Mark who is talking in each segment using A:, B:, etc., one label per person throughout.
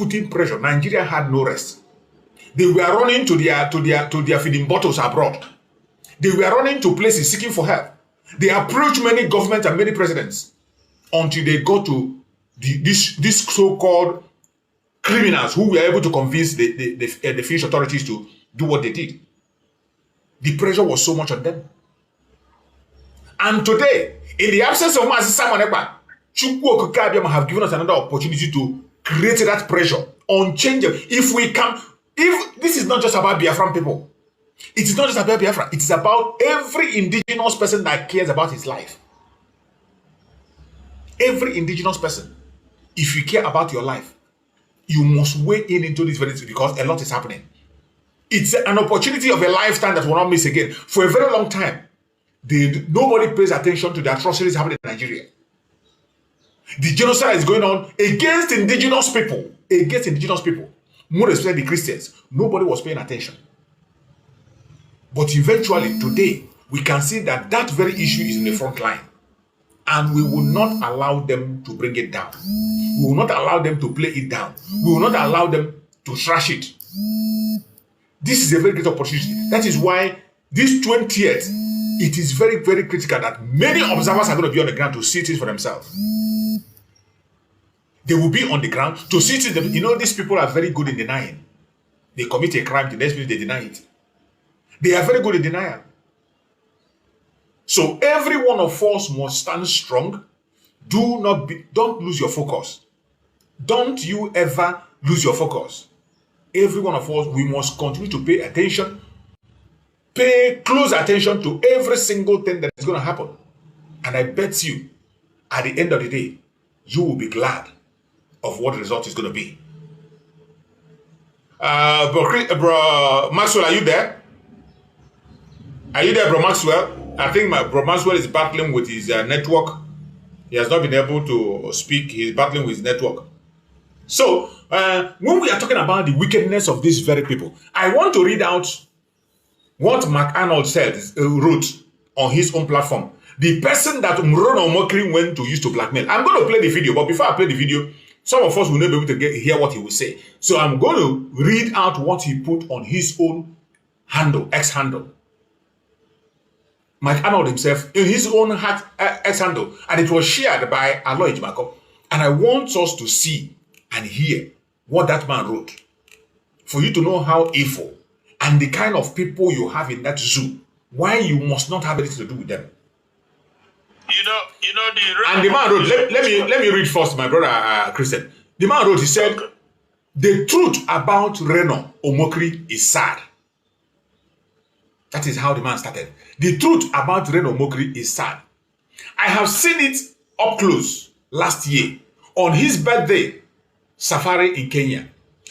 A: putting pressure. Nigeria had no rest. They were running to their feeding bottles abroad. They were running to places seeking for help. They approached many governments and many presidents until they got to this so-called criminals who were able to convince the Finnish authorities to do what they did. The pressure was so much on them. And today, in the absence of Mazi Nnamdi Kanu, have given us another opportunity to create that pressure, unchangeable. If this is not just about Biafran people, it is not just about Biafra, it is about every indigenous person that cares about his life. Every indigenous person, if you care about your life, you must weigh in into this very thing because a lot is happening. It's an opportunity of a lifetime that will not miss again. For a very long time, nobody pays attention to the atrocities happening in Nigeria. The genocide is going on against indigenous people. More especially the Christians. Nobody was paying attention. But eventually, today, we can see that that very issue is in the front line. And we will not allow them to bring it down. We will not allow them to play it down. We will not allow them to trash it. This is a very great opportunity. That is why this 20th, it is very, very critical that many observers are going to be on the ground to see things for themselves. They will be on the ground to see things. You know, these people are very good in denying. They commit a crime, the next minute they deny it. They are very good in denial. So every one of us must stand strong. Don't lose your focus. Don't you ever lose your focus. Every one of us, we must continue to pay attention. Pay close attention to every single thing that is going to happen. And I bet you, at the end of the day, you will be glad of what the result is going to be. Bro Maxwell, are you there? Are you there, Bro Maxwell? I think Bro Maxwell is battling with his network. He has not been able to speak. He's battling with his network. So, when we are talking about the wickedness of these very people, I want to read out what Mark Arnold wrote on his own platform. The person that Mrono Omokri went to use to blackmail. I'm going to play the video, but before I play the video, some of us will not be able to hear what he will say. So I'm going to read out what he put on his own handle, X handle. Mike Arnold himself, in his own X handle, and it was shared by Aloy Jimako. And I want us to see and hear what that man wrote, for you to know how evil and the kind of people you have in that zoo, why you must not have anything to do with them. And the man wrote, let me read first, my brother Christian. The man wrote, he said, the truth about Reno Omokri is sad. That is how the man started. The truth about Reno Omokri is sad. I have seen it up close last year on his birthday safari in Kenya.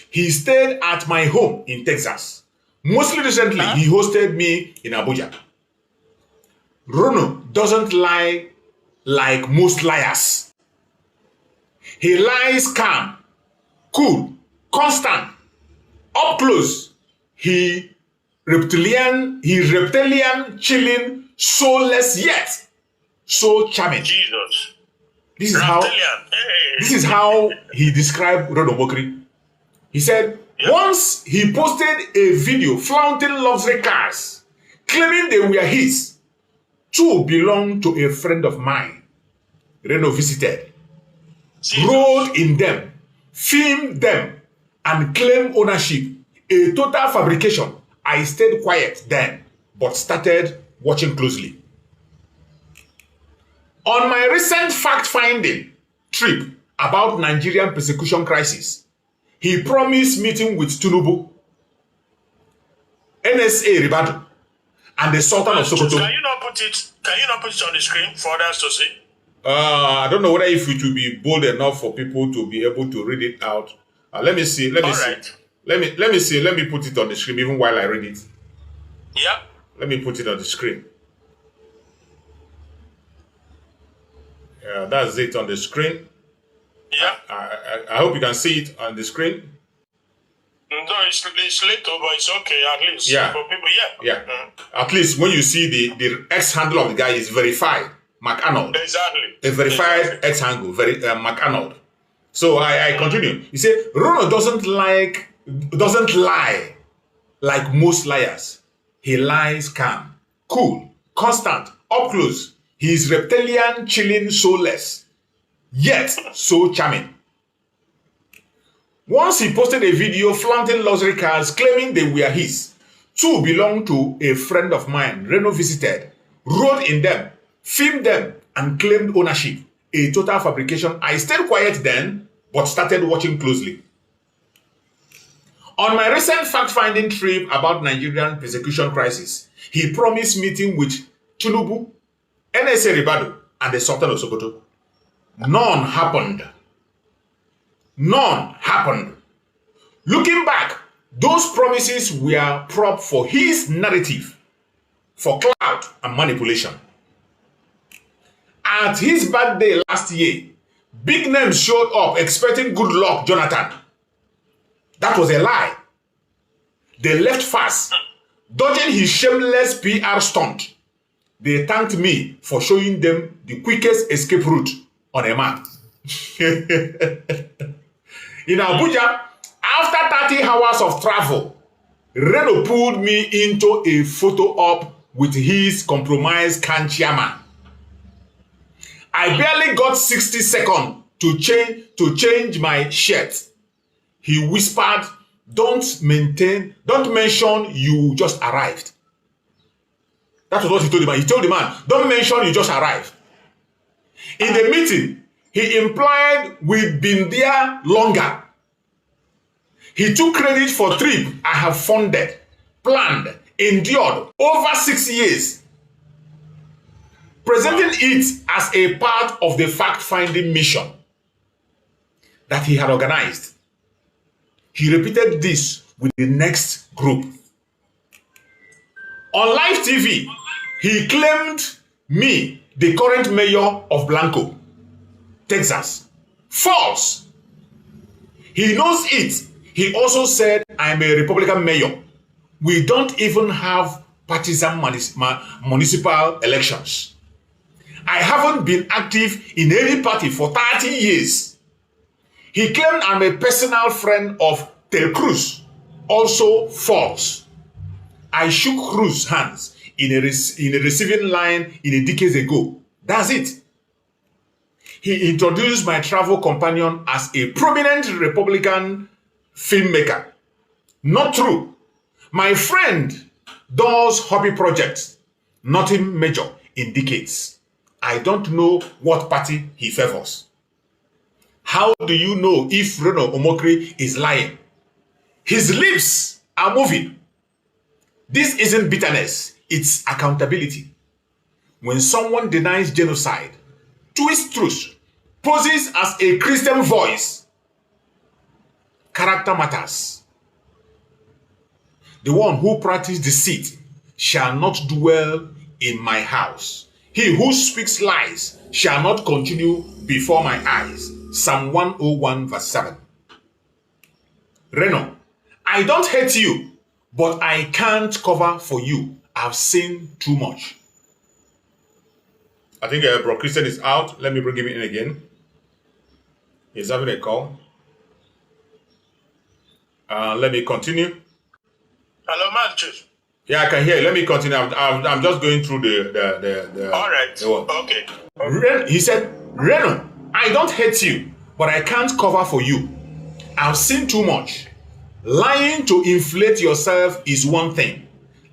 A: He stayed at my home in Texas. Mostly recently, he hosted me in Abuja. Reno doesn't lie like most liars. He lies calm, cool, constant, up close. He reptilian, chilling, soulless yet so charming.
B: Jesus.
A: This is how he described Reno Omokri. He said, once he posted a video flaunting luxury cars, claiming they were his. Two belonged to a friend of mine. Reno visited, rode in them, filmed them, and claimed ownership. A total fabrication. I stayed quiet then, but started watching closely. On my recent fact-finding trip about Nigerian persecution crisis, he promised meeting with Tinubu, NSA Ribadu, and the Sultan of Sokoto.
B: Can you not put it on the screen for others to see?
A: I don't know whether if it will be bold enough for people to be able to read it out. Let me see. Let me see. Let me put it on the screen even while I read it.
B: Yeah.
A: Let me put it on the screen. Yeah, that's it on the screen.
B: Yeah.
A: I hope you can see it on the screen.
B: No, it's little, but it's okay at least.
A: Yeah.
B: For people,
A: yeah. At least when you see the X handle of the guy is verified, Mark Arnold.
B: Exactly.
A: A verified X handle, Mark Arnold. So I continue. He said, Rono doesn't lie like most liars. He lies calm, cool, constant, up close. He is reptilian, chilling, soulless, yet so charming. Once he posted a video flaunting luxury cars, claiming they were his. Two belonged to a friend of mine, Reno visited, rode in them, filmed them, and claimed ownership. A total fabrication. I stayed quiet then, but started watching closely. On my recent fact-finding trip about Nigerian persecution crisis, he promised meeting with Tinubu, NSA Ribado, and the Sultan of Sokoto. None happened. None happened. Looking back, those promises were prop for his narrative, for clout and manipulation. At his birthday last year, big names showed up expecting good luck, Jonathan. That was a lie. They left fast, dodging his shameless PR stunt. They thanked me for showing them the quickest escape route on a map. In Abuja, after 30 hours of travel, Reno pulled me into a photo op with his compromised can chairman. I barely got 60 seconds to change my shirt. He whispered, don't mention you just arrived. That was what he told the man. He told the man, don't mention you just arrived. In the meeting, he implied we'd been there longer. He took credit for trip I have funded, planned, endured over 6 years, presenting it as a part of the fact-finding mission that he had organized. He repeated this with the next group. On live TV, he claimed me the current mayor of Blanco, Texas. False. He knows it. He also said, I'm a Republican mayor. We don't even have partisan municipal elections. I haven't been active in any party for 30 years. He claimed I'm a personal friend of Tel Cruz. Also false. I shook Cruz's hands in a receiving line in a decade ago. That's it. He introduced my travel companion as a prominent Republican filmmaker. Not true. My friend does hobby projects, nothing major in decades. I don't know what party he favors. How do you know if Reno Omokri is lying? His lips are moving. This isn't bitterness, it's accountability. When someone denies genocide, twists truth, poses as a Christian voice, character matters. The one who practices deceit shall not dwell in my house. He who speaks lies shall not continue before my eyes. Psalm 101 verse 7. Reno, I don't hate you, but I can't cover for you. I've seen too much. I think Bro Christian is out. Let me bring him in again. He's having a call. Let me continue.
B: Hello, Manchus.
A: Yeah, I can hear you. Let me continue. I'm just going through the
B: All right.
A: the one.
B: Okay.
A: He said, Reno, I don't hate you, but I can't cover for you. I've seen too much. Lying to inflate yourself is one thing.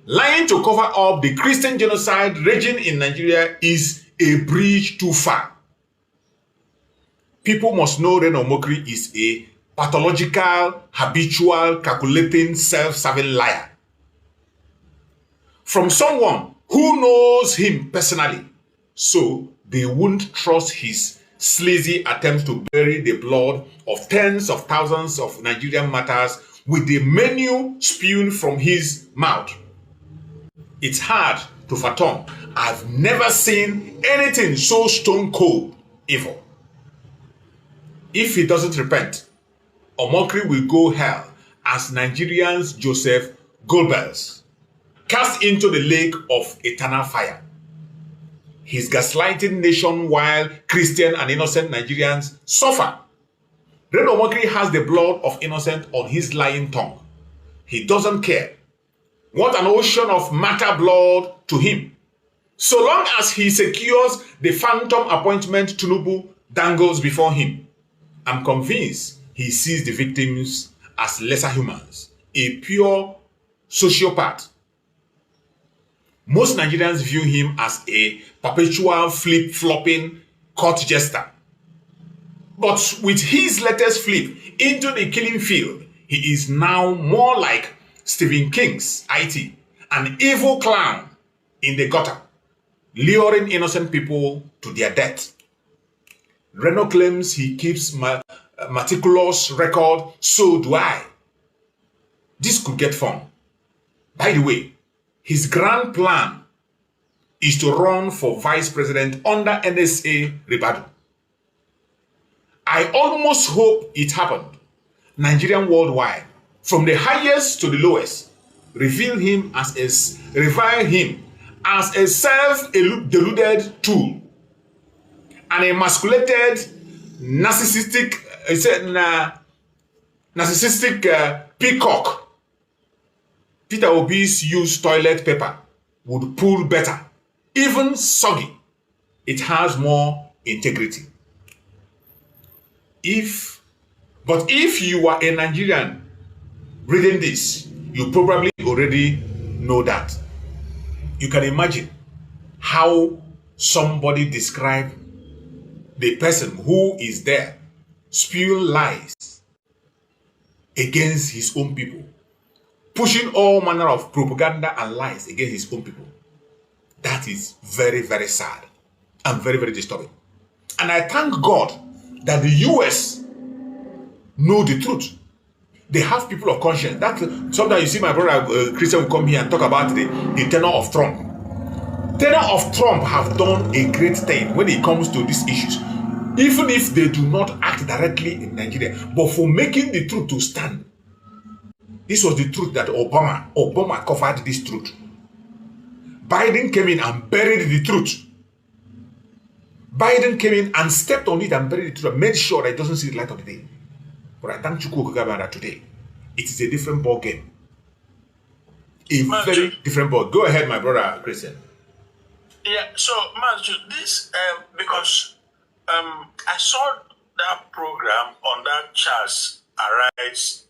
A: Lying to cover up the Christian genocide raging in Nigeria is a bridge too far. People must know Reno Omokri is a pathological, habitual, calculating, self-serving liar. From someone who knows him personally, so they won't trust his sleazy attempts to bury the blood of tens of thousands of Nigerian martyrs with the menu spewed from his mouth. It's hard to fathom. I've never seen anything so stone cold evil. If he doesn't repent, Omokri will go hell as Nigerians Joseph Goebbels, cast into the lake of eternal fire. He's gaslighting nation while Christian and innocent Nigerians suffer. Reno Omokri has the blood of innocent on his lying tongue. He doesn't care. What an ocean of matter blood to him. So long as he secures the phantom appointment Tinubu dangles before him, I'm convinced he sees the victims as lesser humans, a pure sociopath. Most Nigerians view him as a perpetual flip-flopping court jester. But with his latest flip into the killing field, he is now more like Stephen King's IT, an evil clown in the gutter, luring innocent people to their death. Reno claims he keeps meticulous record, so do I. This could get fun. By the way, his grand plan is to run for vice president under NSA Ribadu. I almost hope it happened. Nigerian worldwide, from the highest to the lowest, revile him as a self-deluded tool, an emasculated, narcissistic peacock. Peter Obi's used toilet paper would pull better, even soggy. It has more integrity. But if you are a Nigerian reading this, you probably already know that. You can imagine how somebody described the person who is there spewing lies against his own people, pushing all manner of propaganda and lies against his own people. That is very, very sad and very, very disturbing. And I thank God that the US know the truth. They have people of conscience. That sometimes you see my brother Christian will come here and talk about the tenor of Trump. Tenor of Trump have done a great thing when it comes to these issues. Even if they do not act directly in Nigeria, but for making the truth to stand. This was the truth that Obama covered this truth. Biden came in and buried the truth. Biden came in and stepped on it and buried the truth and made sure that it doesn't see the light of the day. But I thank Chukwu Okagabara today. It is a different ball game. Very different ball. Go ahead, my brother Christian.
B: Yeah, so Mazi, this because I saw that program on that Charles Arise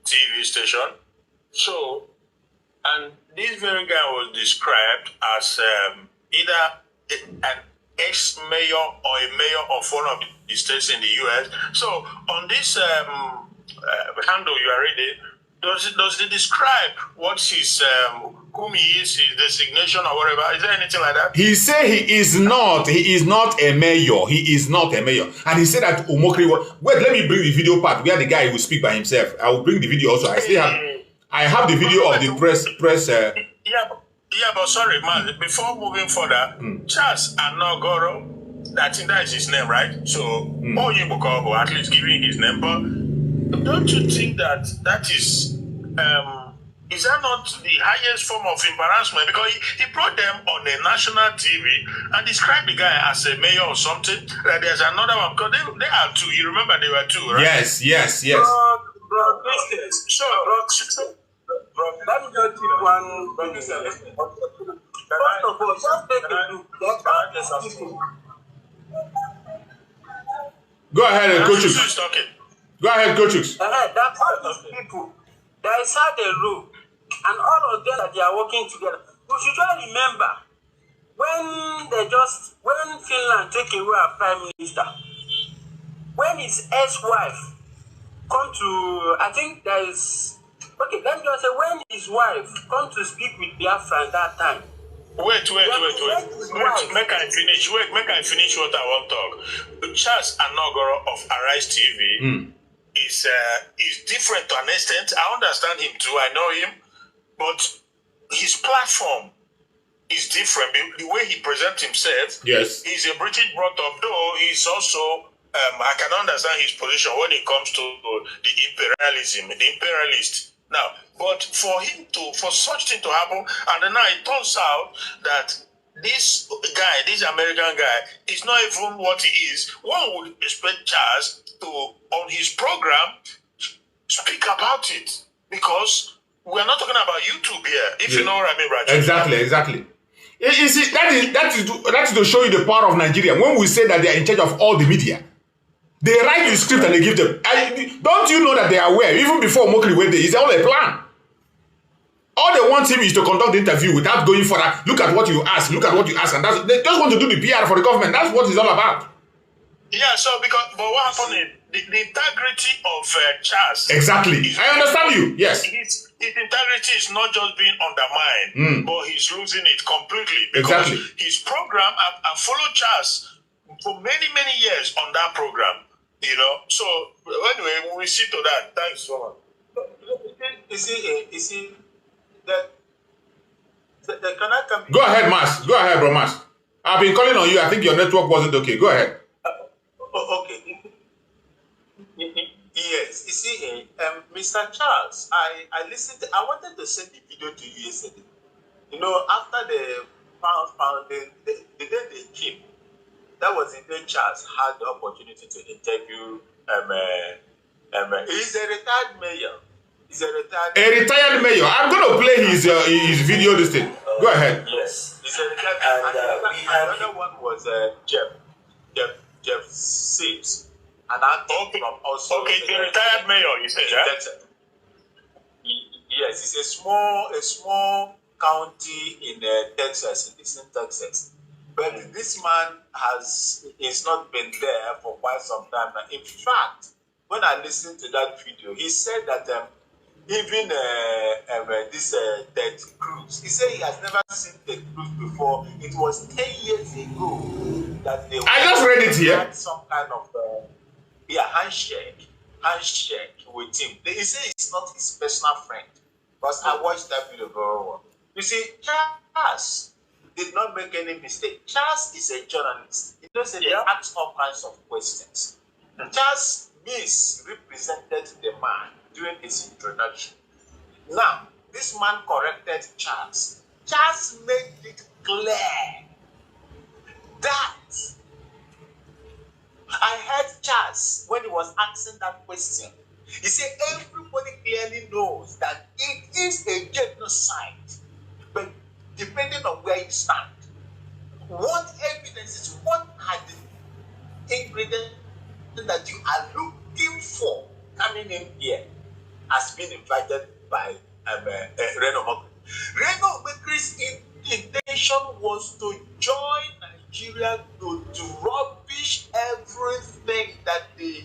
B: TV station. So, and this very guy was described as either an ex-mayor or a mayor of one of the states in the US. So, on this handle you are reading, does it describe what his whom he is, his designation or whatever? Is there anything like that?
A: He said he is not a mayor. He is not a mayor. And he said that Omokri was... Wait, let me bring the video part where the guy will speak by himself. I will bring the video also. I have the video of the press.
B: Yeah, but sorry, man. Before moving further, Charles Anogoro, I think that is his name, right? So, Oyinbo, at least giving his name. But don't you think that is that not the highest form of embarrassment? Because he brought them on a national TV and described the guy as a mayor or something. That there's another one because they are two. You remember they were two, right?
A: Yes.
B: Bro, let me just keep one. First of all, just take a look.
A: Go ahead, Coach. Go ahead, Coach.
C: That's all these people. There is how they rule, and all of them that they are working together. We should try to remember when Finland took away our prime minister, when his ex-wife come to, I think there is. Okay, let me just say, when his wife come to speak with Biafra at that time.
B: Wait. Make I finish what I want to talk. Charles Anogoro of Arise TV is different to an extent. I understand him too. I know him, but his platform is different. The way he presents himself.
A: Yes,
B: he's a British brought up, though he's also. I can understand his position when it comes to the imperialist. Now, but for such thing to happen, and then now it turns out that this American guy, is not even what he is. One would expect Charles to, on his program, speak about it, because we're not talking about YouTube here, if you know what I mean, right?
A: Exactly. You see, that is to show you the power of Nigeria. When we say that they are in charge of all the media, they write the script and they give them. Don't you know that they are aware? Even before Mokri went there, it's all a plan. All they want him is to conduct the interview without going for that. Look at what you ask, and they just want to do the PR for the government. That's what it's all about.
B: Yeah, so but what happened is the integrity of Charles.
A: Exactly. I understand you. Yes.
B: His integrity is not just being undermined, but he's losing it completely. Because his program, I followed Charles for many, many years on that program. You know. So anyway, we see to that. Thanks so much.
C: You see. Can I come?
A: Go ahead, Mas. Go ahead, bro, Mas. I've been calling on you. I think your network wasn't okay. Go ahead.
C: Okay. Yes. You see, Mr. Charles, I listened. I wanted to send the video to you yesterday. You know, after the day they came, that was the day Charles had the opportunity to interview. He's a retired mayor.
A: A retired mayor. I'm going to play his video this thing. Go ahead.
C: Yes. He's a retired and another one was Jeff Sims. And from also
B: the retired mayor, you said, right?
C: Yes, it's a small county in Texas, in Eastern Texas. But this man is not been there for quite some time now. In fact, when I listened to that video, he said that even this Ted Cruz, he said he has never seen Ted Cruz before. It was 10 years ago that they
A: just read it here.
C: Had some kind of handshake with him. He said it's not his personal friend, because I watched that video very well. You see, Charles did not make any mistake. Charles is a journalist. He knows that they ask all kinds of questions. Charles misrepresented the man during his introduction. Now, this man corrected Charles. Charles made it clear that I heard Charles when he was asking that question. He said everybody clearly knows that it is a genocide, but depending on where you stand, what evidences, what are the ingredients that you are looking for coming in here has been invited by Reno Mokri. Reno Mokri's intention was to join Nigeria to rubbish everything that the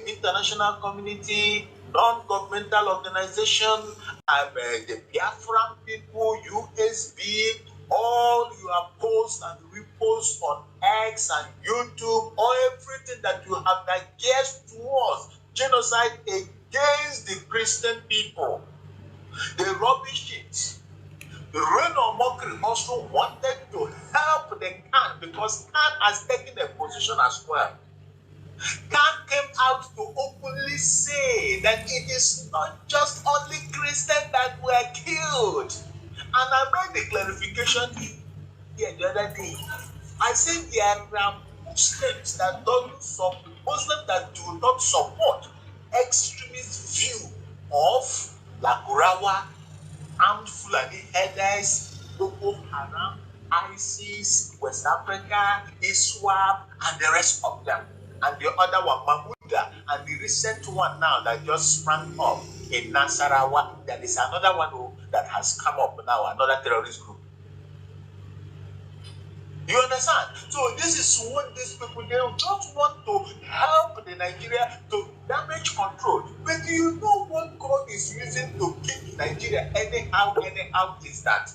C: international community, non-governmental organization, the Biafran people, USB, all your posts and reposts on X and YouTube, or everything that you have that gears towards genocide against the Christian people. They rubbish it. Reno Mokri also wanted to help the Khan, because Khan has taken a position as well. Khan came out to openly say that it is not just only Christians that were killed. And I made the clarification here the other day. I said there are Muslims that do not support extremist view of Lakurawa, armed Fulani headers, Boko Haram, ISIS, West Africa, ISWAP, and the rest of them. And the other one, Mahmuda, and the recent one now that just sprang up in Nasarawa. There is another one that has come up now, another terrorist group. You understand? So this is what these people, they just want to help the Nigeria to damage control. But do you know what God is using to keep Nigeria anyhow is that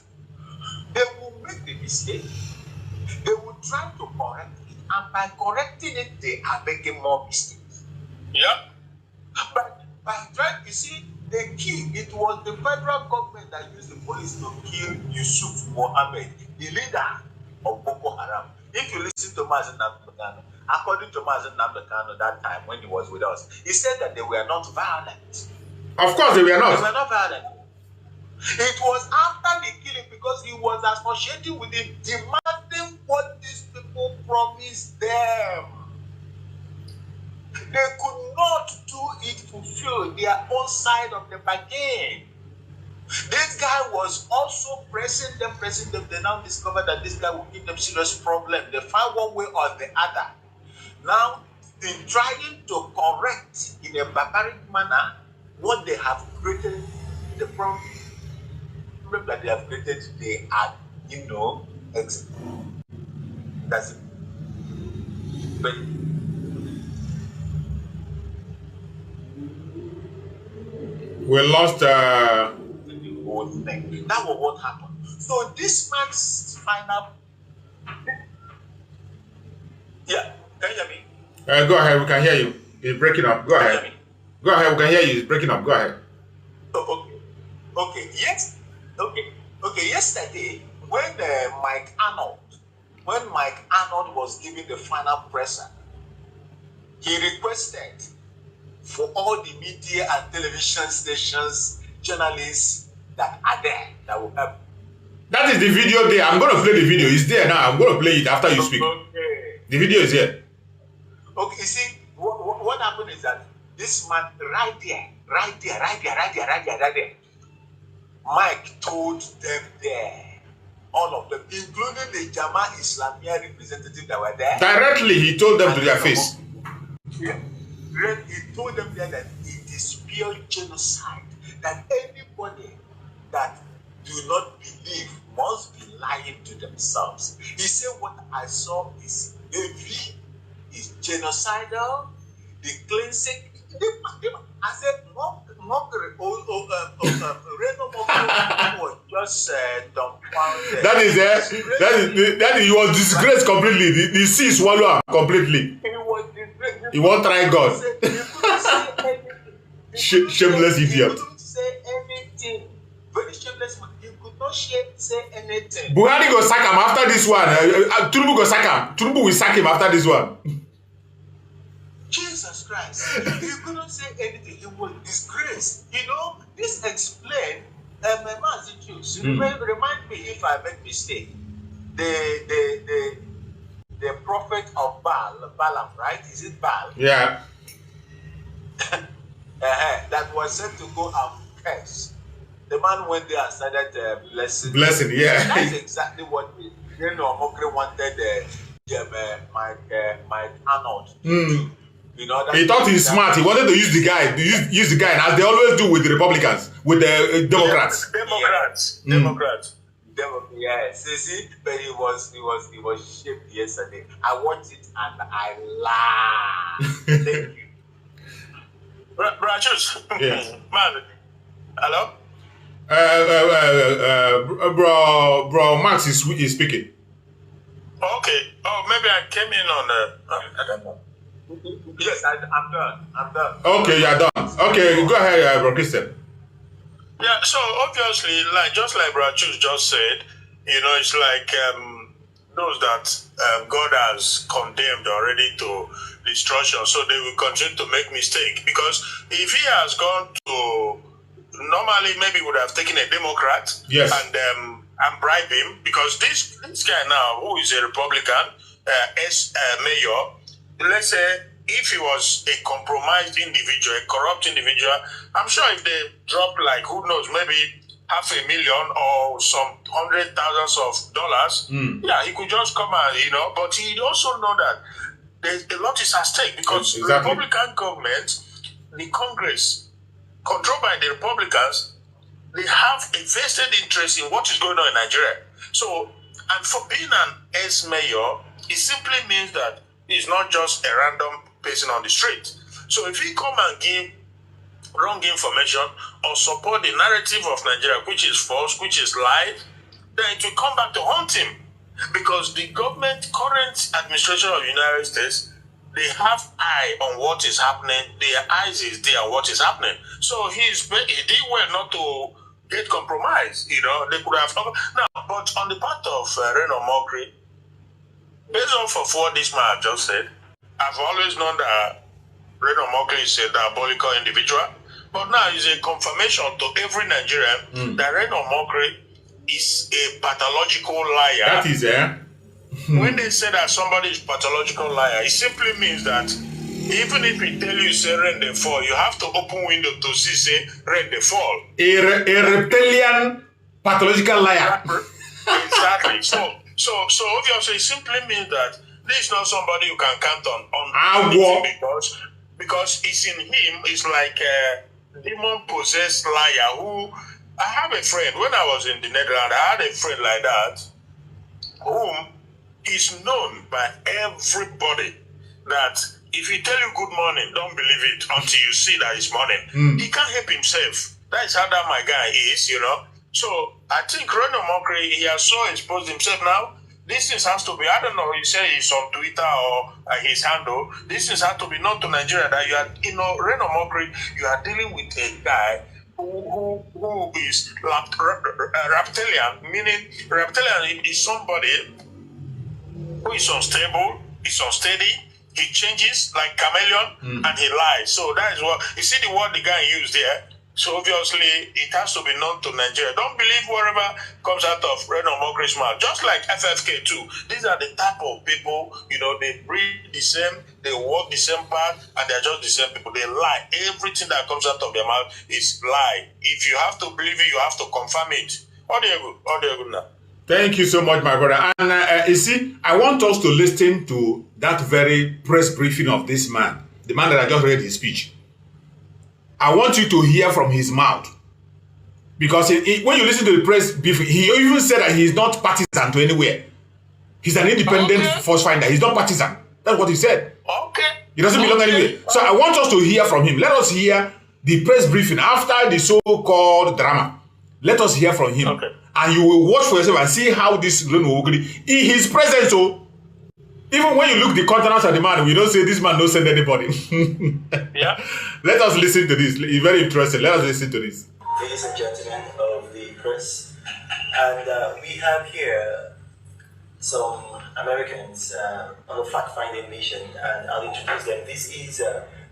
C: they will make the mistake, they will try to correct it, and by correcting it, they are making more mistakes.
B: Yeah.
C: But by trying, you see, it was the federal government that used the police to kill Yusuf Mohammed, the leader of Boko Haram. If you listen to Mazi Nnamdi Kanu, according to Mazi Nnamdi Kanu that time when he was with us, he said that they were not violent.
A: Of course they were not.
C: They were not violent. It was after the killing, because he was associated with them, demanding what these people promised them.
B: They could not do it, fulfill their own side of the bargain. This guy was also pressing them. They now discovered that this guy will give them serious problem. They found one way or the other. Now, in trying to correct in a barbaric manner what they have created, the problem that they have created, they are, that's it. But
A: we lost
B: the whole thing. That was what happened. So this man's final. Yeah, can you hear me?
A: Go ahead, we can hear you. It's breaking up. Go ahead. Go ahead, we can hear you. It's breaking up. Go ahead.
B: Oh, okay. Yes. Okay. Yesterday, when Mike Arnold was giving the final presser, he requested for all the media and television stations, journalists that are there that will help.
A: That is the video there. I'm going to play the video. It's there now. I'm going to play it after you speak.
B: Okay.
A: The video is here.
B: Okay, you see, what happened is that this man right there, Mike told them there, all of them, including the Jama Islamia representative that were there.
A: Directly, he told them to their face.
B: Yeah. He told them there that it is pure genocide, that anybody that do not believe must be lying to themselves. He said, what I saw is heavy, is genocidal, the cleansing. I said, mockery, was just dumbfounded.
A: That is, he was disgraced completely. The sea swallowed him completely.
B: He was disgraced.
A: He won't try God.
B: He couldn't say anything.
A: Shameless idiot.
B: He couldn't say anything. Very shameless man. He could not say anything.
A: Buhari go sack him after this one. Tinubu go sack him. Tinubu will sack him after this one.
B: Jesus Christ. He couldn't say anything. He was disgraced. This explained Mazi Nnamdi. Remind me if I make mistake. The prophet of Balaam, right? Is it Baal?
A: Yeah.
B: That was sent to go and curse. The man went there and started blessing.
A: Blessing, yeah.
B: That's exactly what Mokri wanted Mike Arnold to do.
A: He thought he's smart. He wanted to use the guy, as they always do with the Republicans, with the Democrats.
B: Democrats. Yes, you see, but he was shaped yesterday. I watched it and I laughed. Thank you.
C: Brachus.
A: Yes.
C: Man. Hello?
A: Bro, Max is speaking.
C: Okay. Oh, maybe I came in on I don't know.
B: Yes, I'm done.
A: Okay, you're done. Okay, go ahead, Bro Christian.
C: Yeah, so obviously, just like Brachus just said, it's like those that God has condemned already to destruction, so they will continue to make mistake. Because if he has gone to, normally maybe would have taken a Democrat,
A: yes,
C: and bribe him, because this guy now, who is a Republican, mayor, let's say if he was a compromised individual, a corrupt individual, I'm sure if they drop who knows, maybe $500,000 or some $100,000 of dollars, yeah, he could just come and, but he also know that there's a lot is at stake, because the Republican government, the Congress, controlled by the Republicans, they have a vested interest in what is going on in Nigeria. So, and for being an ex-mayor, it simply means that he's not just a random person on the street. So if he come and give wrong information or support the narrative of Nigeria, which is false, which is lied, then it will come back to haunt him. Because the current administration of the United States, they have eye on what is happening. Their eyes is there on what is happening. So he did well not to get compromised. They could have now. But on the part of Reno Mokri, based off of what this man just said, I've always known that Reno Mokri is a diabolical individual. But now it's a confirmation to every Nigerian that Reno Mokri is a pathological liar.
A: That is,
C: When they say that somebody is pathological liar, it simply means that
B: Even if he tell you say rain dey fall, you have to open window to see say rain dey fall.
A: A reptilian pathological liar.
B: Exactly. So obviously it simply means that this is not somebody you can count on because it's in him. It's like a demon-possessed liar who. I have a friend when I was in the Netherlands. I had a friend like that, whom is known by everybody that if he tell you good morning, don't believe it until you see that it's morning. He can't help himself. That is how that my guy is, you know. So I think Reno Mokri, he has so exposed himself now. This thing has to be, I don't know, he said he's on Twitter or his handle. This thing has to be known to Nigeria that you are, you know, Reno Mokri, you are dealing with a guy who is reptilian, meaning reptilian is somebody who is unstable, is unsteady, he changes like chameleon, and he lies. So that is what, you see the word the guy used there. So obviously, it has to be known to Nigeria. Don't believe whatever comes out of Reno Mokri's mouth. Just like FFK too. These are the type of people, you know, they breathe the same, they walk the same path, and they're just the same people. They lie. Everything that comes out of their mouth is lie. If you have to believe it, you have to confirm it. Audio good now.
A: Thank you so much, my brother. And you see, I want us to listen to that very press briefing of this man, the man that I just read his speech. I want you to hear from his mouth. Because when you listen to the press briefing, he even said that he is not partisan to anywhere. He's an independent force finder. He's not partisan. That's what he said.
B: Okay.
A: He doesn't belong anywhere. So I want us to hear from him. Let us hear the press briefing after the so-called drama. Let us hear from him.
B: Okay.
A: And you will watch for yourself and see how this Reno Ogri, in his presence, so even when you look the countenance of the man, we don't say this man don't send anybody.
B: Yeah.
A: Let us listen to this. It's very interesting. Let us listen to this.
D: Ladies and gentlemen of the press, and we have here some Americans on a fact-finding mission, and I'll introduce them. This is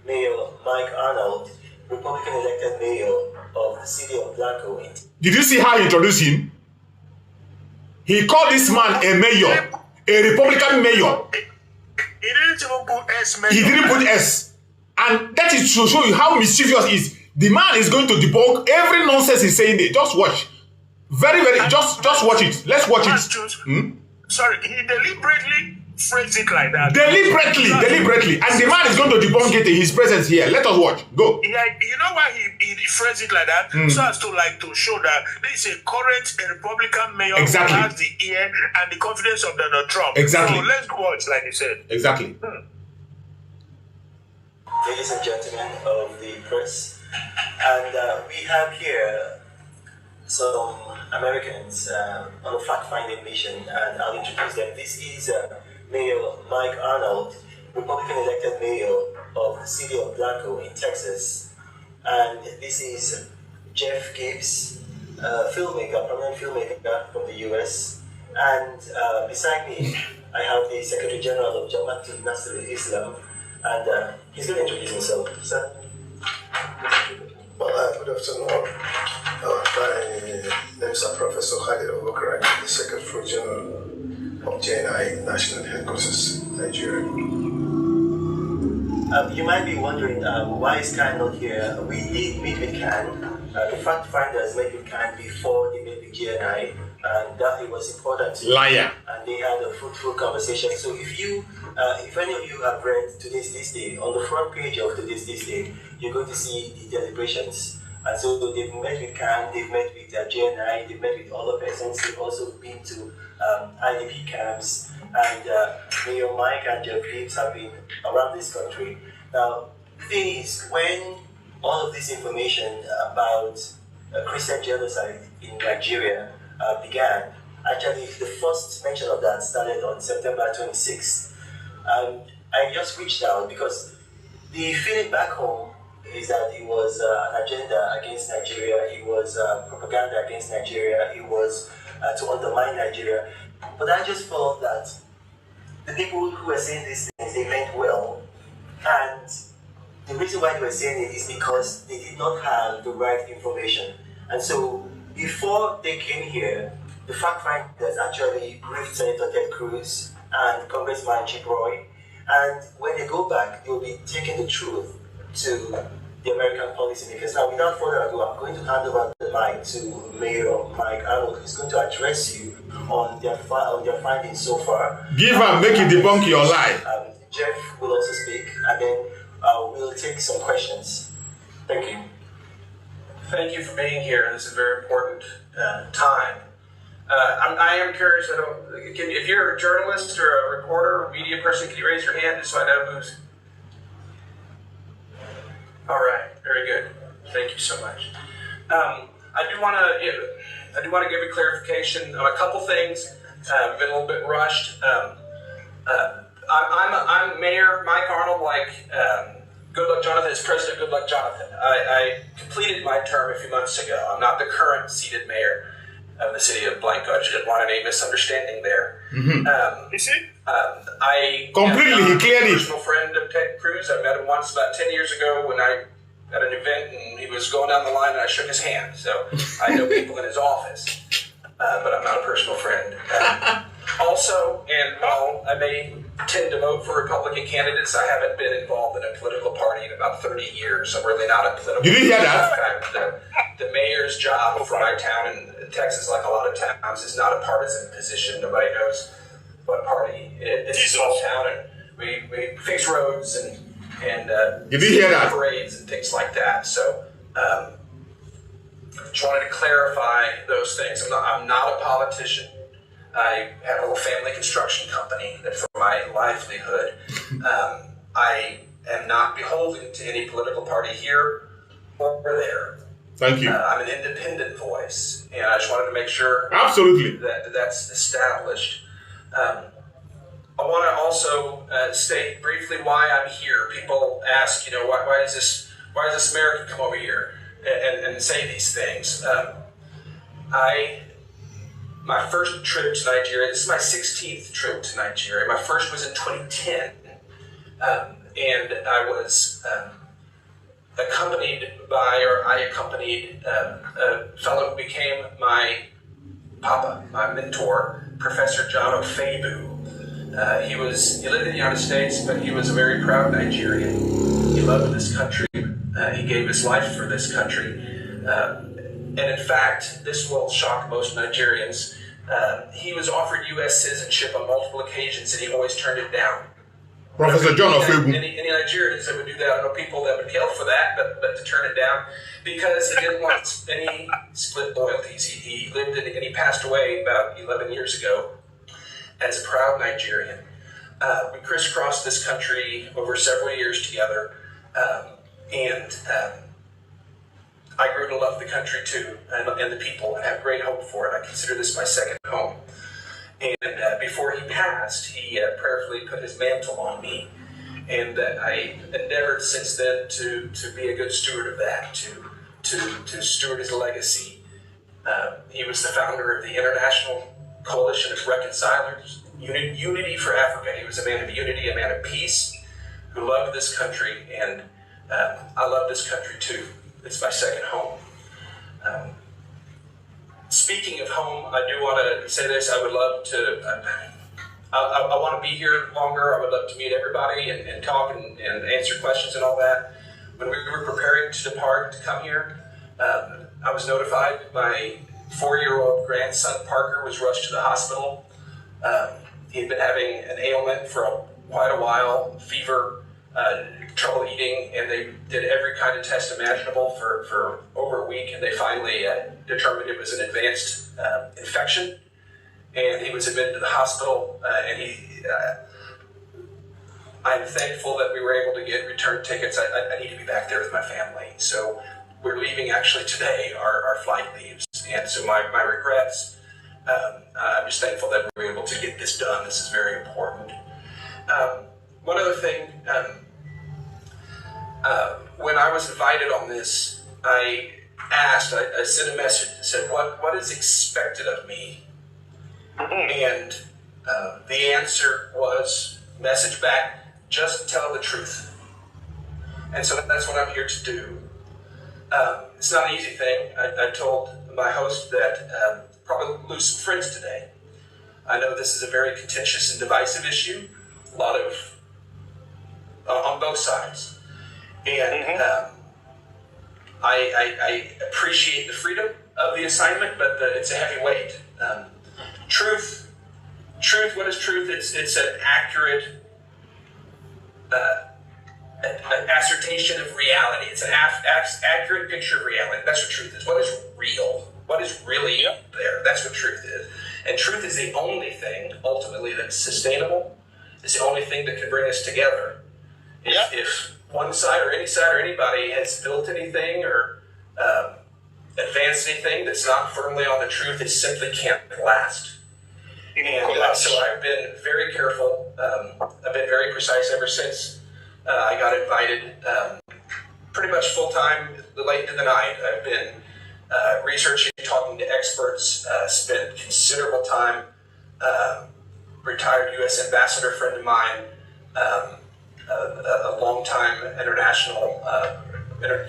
D: Mayor Mike Arnold, Republican elected mayor of the city of Blanco.
A: Did you see how he introduced him? He called this man a mayor, a Republican mayor.
B: He didn't even put S, mayor.
A: He didn't put S. And that is to show you how mischievous he is. The man is going to debunk every nonsense he's saying there. Just watch. Very, just watch it. Let's watch it.
B: Sorry, he deliberately phrased it like that.
A: Deliberately. And the man is going to debunk it in his presence here. Let us watch. Go.
B: Yeah, you know why he phrased it like that? So as to show that this is a current Republican mayor who has the ear and the confidence of Donald Trump.
A: Exactly.
B: So let's watch, like you said.
A: Exactly.
D: Ladies and gentlemen of the press, and we have here some Americans on a fact-finding mission, and I'll introduce them. This is Mayor Mike Arnold, Republican elected mayor of the city of Blanco in Texas, and this is Jeff Gibbs, filmmaker, prominent filmmaker from the U.S., and beside me I have the Secretary General of Jamaatul Nasrul Islam, and he's going to introduce himself. Sir?
E: Well, good afternoon. My name is Professor Khalid Abubakar. I'm the Secretary General of JNI National Headquarters, Nigeria.
D: You might be wondering why is Khan not here? We did meet with Khan. The fact finders met with Khan before they met with JNI, and that it was important to
A: Liar.
D: And they had a fruitful conversation. So if any of you have read Today's This Day, on the front page of Today's This Day, you're going to see the deliberations. And so they've met with Khan, they've met with JNI, they've met with other persons, they've also been to IDP camps, and Mayor Mike and Jeff Gibbs have been around this country. Now, the thing is, when all of this information about Christian genocide in Nigeria began, actually the first mention of that started on September 26th. And I just reached out because the feeling back home is that it was an agenda against Nigeria, it was propaganda against Nigeria, it was to undermine Nigeria. But I just felt that the people who were saying these things, they meant well. And the reason why they were saying it is because they did not have the right information. And so before they came here, the fact finders actually briefed Senator Ted Cruz and Congressman Chip Roy, And when they go back, they'll be taking the truth to the American policymakers. Now, without further ado, I'm going to hand over the mic to Mayor Mike Arnold, who's going to address you on their findings so far.
A: Give him, make it debunk your lie.
D: Jeff will also speak, and then we'll take some questions. Thank you.
C: Thank you for being here. This is a very important time. I am curious, if you're a journalist or a reporter or media person, can you raise your hand just so I know who's... All right, very good. Thank you so much. I do want to give a clarification on a couple things. I've been a little bit rushed. I'm Mayor Mike Arnold, like Goodluck Jonathan is President Goodluck Jonathan. I completed my term a few months ago. I'm not the current seated mayor of the city of Blanco. I just didn't want any misunderstanding there.
A: Mm-hmm.
C: You see? I
A: completely, he cleared it.
C: I'm a personal friend of Ted Cruz. I met him once about 10 years ago when I at an event, and he was going down the line, and I shook his hand. So I know people in his office, but I'm not a personal friend. Also, and while I may tend to vote for Republican candidates, I haven't been involved in a political party in about 30 years. I'm really not a political.
A: Did you hear that?
C: The mayor's job for my town in Texas, like a lot of towns, is not a partisan position. Nobody knows what party. It's a small town, and we fix roads and
A: did you hear that?
C: Parades and things like that. So just wanted to clarify those things. I'm not a politician. I have a little family construction company that for my livelihood. I am not beholden to any political party here or there.
A: Thank you.
C: I'm an independent voice, and I just wanted to make sure
A: absolutely
C: that's established. I want to also state briefly why I'm here. People ask, why does this American come over here and say these things? My first trip to Nigeria, this is my 16th trip to Nigeria. My first was in 2010, and I was accompanied a fellow who became my papa, my mentor, Professor John Ofebu. He lived in the United States, but he was a very proud Nigerian. He loved this country. He gave his life for this country. And in fact, this will shock most Nigerians. He was offered U.S. citizenship on multiple occasions, and he always turned it down.
A: Professor John Ofebu.
C: Any Nigerians that would do that, I know people that would kill for that, but to turn it down because he didn't want any split loyalties. He lived in, and he passed away about 11 years ago as a proud Nigerian. We crisscrossed this country over several years together, and I grew to love the country too, and the people, and have great hope for it. I consider this my second home. And before he passed, he prayerfully put his mantle on me, and I endeavored since then to be a good steward of that, to steward his legacy. He was the founder of the International Coalition of Reconcilers, Unity for Africa. He was a man of unity, a man of peace, who loved this country, and I love this country too. It's my second home. Speaking of home, I do want to say this. I would love to, I want to be here longer. I would love to meet everybody and talk and answer questions and all that. When we were preparing to depart to come here, I was notified my 4-year-old grandson, Parker, was rushed to the hospital. He had been having an ailment for quite a while, fever, trouble eating, and they did every kind of test imaginable for over a week, and they finally determined it was an advanced infection, and he was admitted to the hospital, I'm thankful that we were able to get return tickets. I need to be back there with my family, so we're leaving actually today. Our flight leaves, and so my regrets. I'm just thankful that we were able to get this done. This is very important. One other thing, when I was invited on this, I sent a message that said, what is expected of me? And the answer was, message back, just tell the truth. And so that's what I'm here to do. It's not an easy thing. I told my host that probably lose some friends today. I know this is a very contentious and divisive issue. A lot of
F: on both sides. And I appreciate the freedom of the assignment, but it's a heavy weight. Truth. What is truth? It's an accurate an assertion of reality. It's an accurate picture of reality. That's what truth is. What is real? What is really there? That's what truth is. And truth is the only thing, ultimately, that's sustainable. It's the only thing that can bring us together. If one side or anybody has built anything or advanced anything that's not firmly on the truth, it simply can't last. And so I've been very careful. I've been very precise ever since I got invited pretty much full-time late into the night. I've been researching, talking to experts, spent considerable time, retired U.S. ambassador friend of mine, a long-time international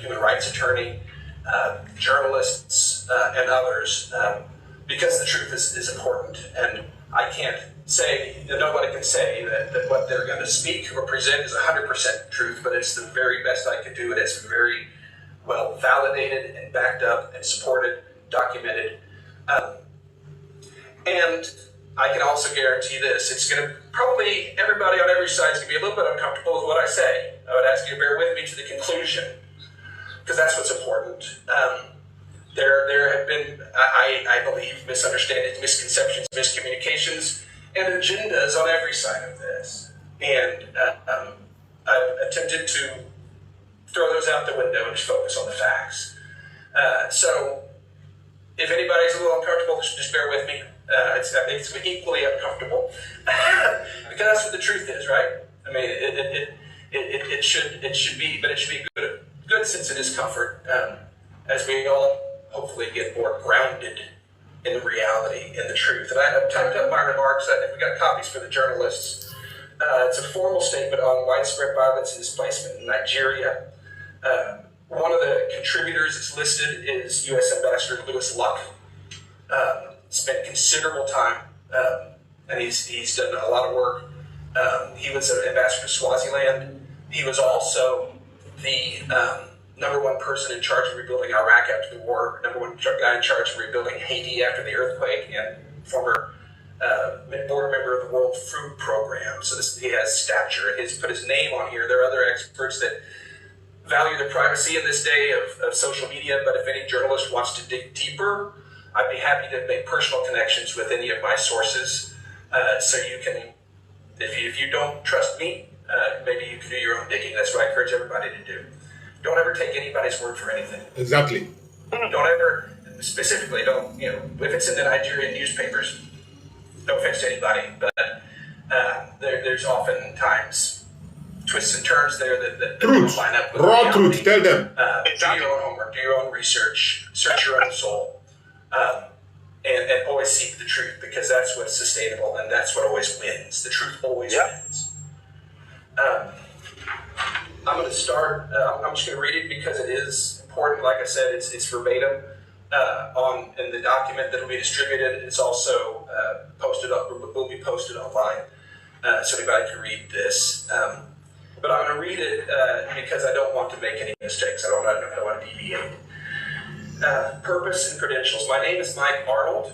F: human rights attorney, journalists, and others, because the truth is important. And I can't say, nobody can say that what they're going to speak or present is 100% truth, but it's the very best I could do. It is very well validated and backed up and supported, documented. And I can also guarantee this, it's going to probably, everybody on every side is going to be a little bit uncomfortable with what I say. I would ask you to bear with me to the conclusion, because that's what's important. There have been, I believe, misunderstandings, misconceptions, miscommunications, and agendas on every side of this. And I've attempted to throw those out the window and just focus on the facts. So if anybody's a little uncomfortable, just bear with me. I think it's equally uncomfortable because that's what the truth is, right? I mean, it should be, but it should be good sense of discomfort as we all hopefully get more grounded in the reality and the truth. And I've typed up my remarks. I think we got copies for the journalists. It's a formal statement on widespread violence and displacement in Nigeria. One of the contributors that's listed is U.S. Ambassador Louis Luck. Spent considerable time, and he's done a lot of work. He was an ambassador to Swaziland. He was also the #1 person in charge of rebuilding Iraq after the war, #1 guy in charge of rebuilding Haiti after the earthquake, and former board member of the World Food Program. So he has stature. He's put his name on here. There are other experts that value their privacy in this day of social media, but if any journalist wants to dig deeper, I'd be happy to make personal connections with any of my sources, so you can, if you don't trust me, maybe you can do your own digging. That's what I encourage everybody to do. Don't ever take anybody's word for anything.
A: Exactly.
F: Don't ever, specifically, if it's in the Nigerian newspapers, no offense to anybody, but there's oftentimes twists and turns there that don't line up with
A: raw
F: reality.
A: truth. Tell them.
F: Do your own homework, do your own research, search your own soul. And always seek the truth, because that's what's sustainable and that's what always wins. The truth always wins. I'm going to start, I'm just going to read it because it is important. Like I said, it's verbatim in the document that will be distributed. It's also posted up, will be posted online, so anybody can read this. But I'm going to read it because I don't want to make any mistakes. I don't want to deviate. Purpose and credentials. My name is Mike Arnold.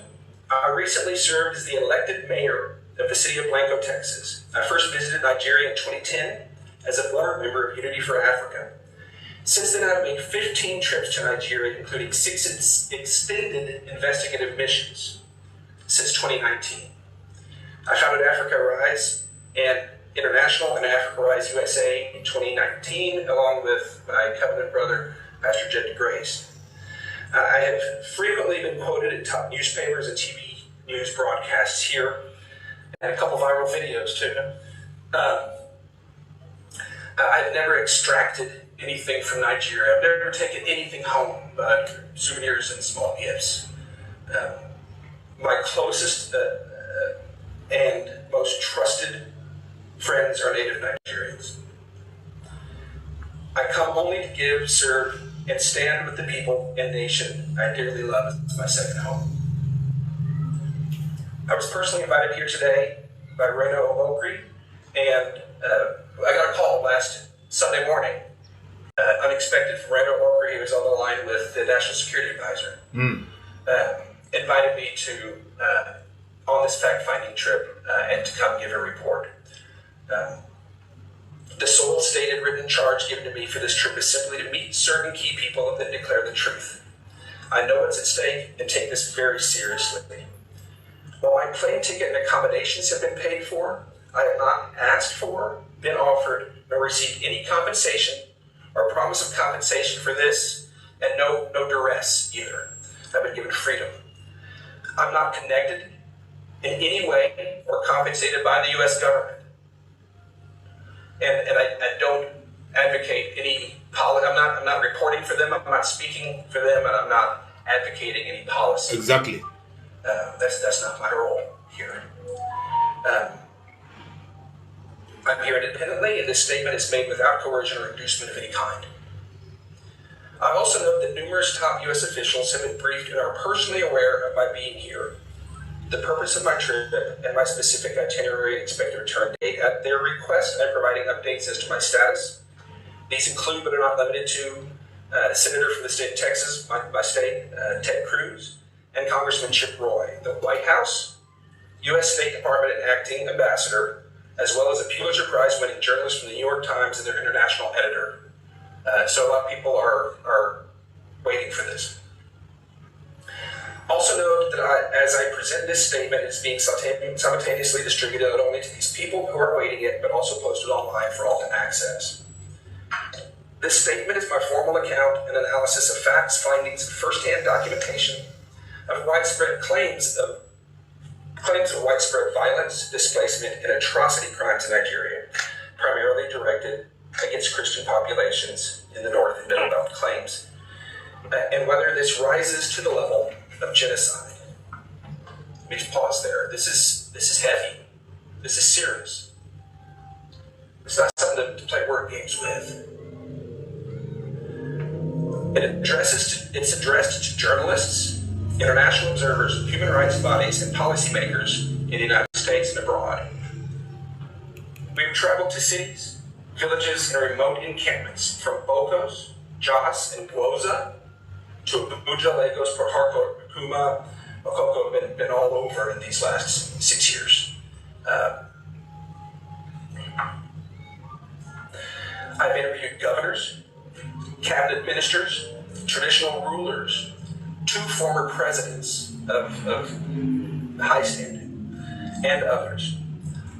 F: I recently served as the elected mayor of the city of Blanco, Texas. I first visited Nigeria in 2010 as a board member of Unity for Africa. Since then, I've made 15 trips to Nigeria, including 6 extended investigative missions since 2019. I founded Africa Rise and International and Africa Rise USA in 2019, along with my covenant brother, Pastor Jed DeGrace. I have frequently been quoted in top newspapers and TV news broadcasts here, and a couple viral videos too. I've never extracted anything from Nigeria. I've never taken anything home but souvenirs and small gifts. My closest and most trusted friends are native Nigerians. I come only to give, serve, and stand with the people and nation I dearly love as my second home. I was personally invited here today by Reno Omokri and I got a call last Sunday morning, unexpected from Randall Walker. He was on the line with the National Security Advisor. Invited me to on this fact-finding trip and to come give a report. The sole stated written charge given to me for this trip is simply to meet certain key people and then declare the truth. I know what's at stake and take this very seriously. While my plane ticket and accommodations have been paid for, I have not asked for, been offered, nor received any compensation or promise of compensation for this, and no duress either. I've been given freedom. I'm not connected in any way or compensated by the U.S. government. And I don't advocate any policy. I'm not reporting for them. I'm not speaking for them, and I'm not advocating any policy.
A: Exactly.
F: That's not my role here. I'm here independently, and this statement is made without coercion or inducement of any kind. I also note that numerous top U.S. officials have been briefed and are personally aware of my being here, the purpose of my trip, and my specific itinerary and expected return date. At their request, I'm providing updates as to my status. These include, but are not limited to, Senator from the state of Texas, my state, Ted Cruz, and Congressman Chip Roy, the White House, U.S. State Department and acting ambassador, as well as a Pulitzer Prize-winning journalist from the New York Times and their international editor. So a lot of people are waiting for this. Also note that as I present this statement, it's being simultaneously distributed not only to these people who are awaiting it, but also posted online for all to access. This statement is my formal account and analysis of facts, findings, and first-hand documentation of widespread claims of widespread violence, displacement, and atrocity crimes in Nigeria, primarily directed against Christian populations in the North and Middle Belt claims, and whether this rises to the level of genocide. Let me just pause there. This is heavy. This is serious. It's not something to play word games with. It's addressed to journalists, international observers, human rights bodies, and policymakers in the United States and abroad. We've traveled to cities, villages, and remote encampments from Bokos, Jos, and Gwoza to Abuja, Lagos, Port Harcourt, Puma, Okoko, been all over in these last 6 years. I've interviewed governors, cabinet ministers, traditional rulers, 2 former presidents of high standing, and others.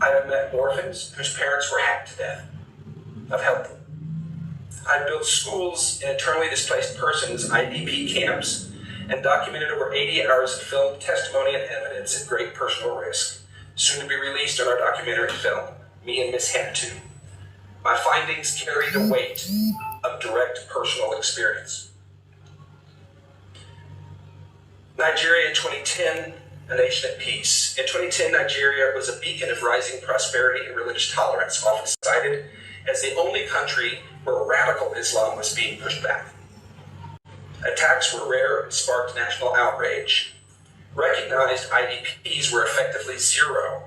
F: I have met orphans whose parents were hacked to death. I've helped them. I've built schools in internally displaced persons, IDP camps, and documented over 80 hours of filmed testimony and evidence at great personal risk, soon to be released on our documentary film, Me and Miss Hannah. My findings carry the weight of direct personal experience. Nigeria in 2010, a nation at peace. In 2010, Nigeria was a beacon of rising prosperity and religious tolerance, often cited as the only country where radical Islam was being pushed back. Attacks were rare and sparked national outrage. Recognized IDPs were effectively zero,